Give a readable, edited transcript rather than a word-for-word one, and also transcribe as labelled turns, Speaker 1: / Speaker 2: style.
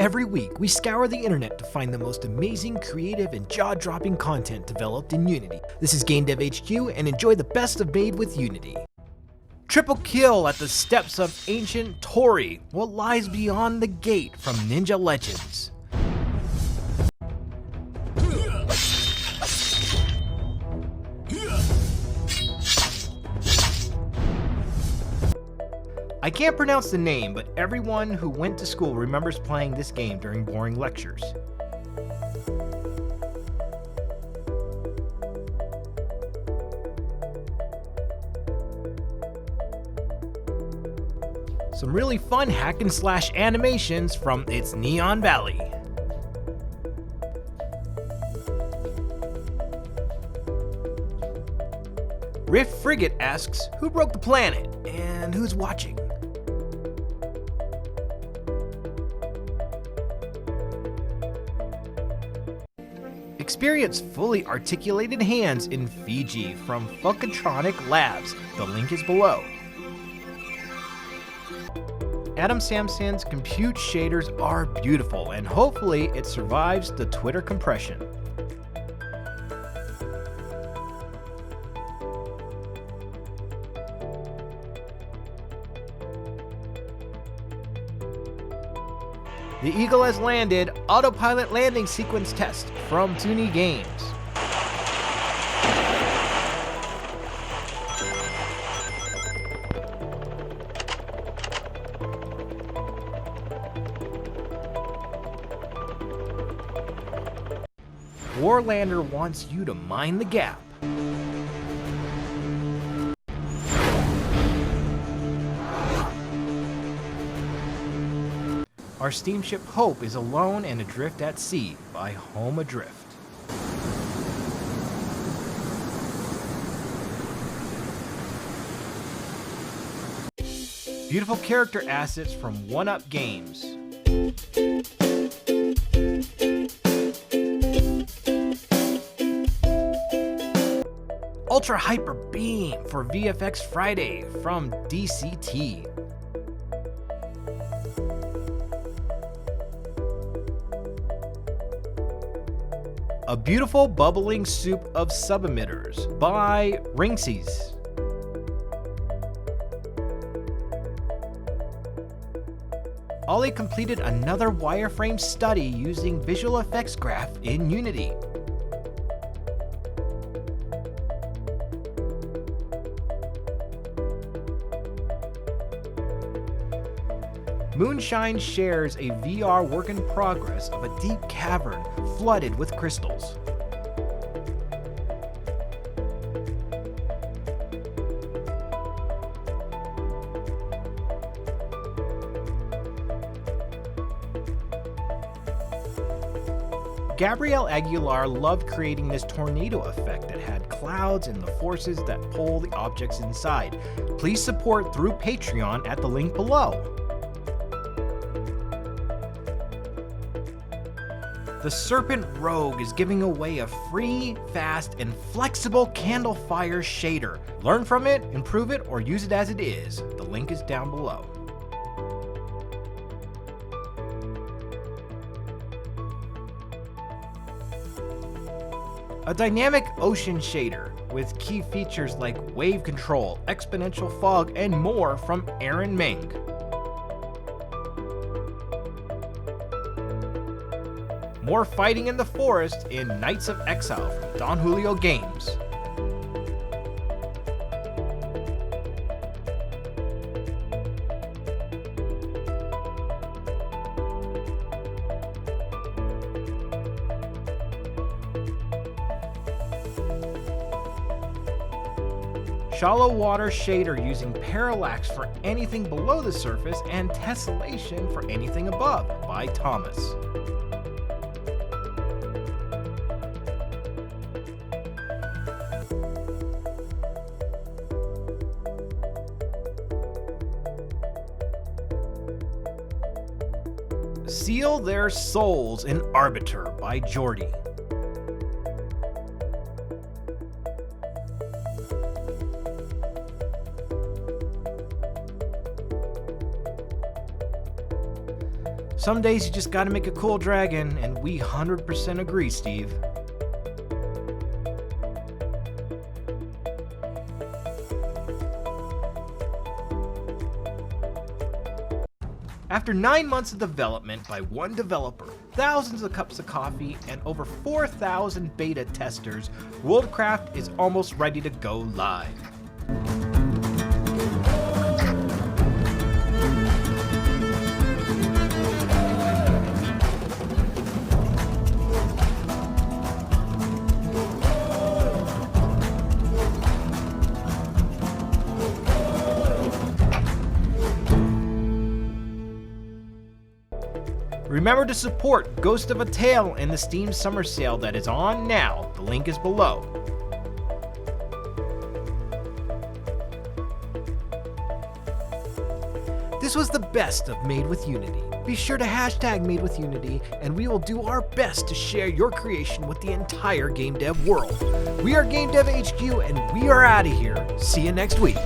Speaker 1: Every week, we scour the internet to find the most amazing, creative, and jaw-dropping content developed in Unity. This is Game Dev HQ, and enjoy the best of Made with Unity. Triple kill at the steps of ancient Tori. What lies beyond the gate from Ninja Legends? I can't pronounce the name, but everyone who went to school remembers playing this game during boring lectures. Some really fun hack and slash animations from its Neon Valley. Riff Frigate asks, who broke the planet and who's watching? Experience fully articulated hands in Fiji from Funkatronic Labs. The link is below. Adam Samson's compute shaders are beautiful, and hopefully it survives the Twitter compression. The Eagle has landed. Autopilot landing sequence test from Toonie Games. Warlander wants you to mine the gap. Our steamship Hope is alone and adrift at sea by Home Adrift. Beautiful character assets from 1UP Games. Ultra Hyper Beam for VFX Friday from DCT. A beautiful bubbling soup of sub-emitters by Ringsies. Ollie completed another wireframe study using Visual Effects Graph in Unity. Moonshine shares a VR work in progress of a deep cavern flooded with crystals. Gabrielle Aguilar loved creating this tornado effect that had clouds and the forces that pull the objects inside. Please support through Patreon at the link below. The Serpent Rogue is giving away a free, fast, and flexible candle fire shader. Learn from it, improve it, or use it as it is. The link is down below. A dynamic ocean shader with key features like wave control, exponential fog, and more from Aaron Meng. More fighting in the forest in Knights of Exile from Don Julio Games. Shallow water shader using parallax for anything below the surface and tessellation for anything above by Thomas. Seal Their Souls in Arbiter by Jordy. Some days you just gotta make a cool dragon, and we 100% agree, Steve. After 9 months of development by one developer, thousands of cups of coffee, and over 4,000 beta testers, Worldcraft is almost ready to go live. Remember to support Ghost of a Tale in the Steam Summer Sale that is on now. The link is below. This was the best of Made with Unity. Be sure to hashtag Made with Unity, and we will do our best to share your creation with the entire game dev world. We are Game Dev HQ, and we are out of here. See you next week.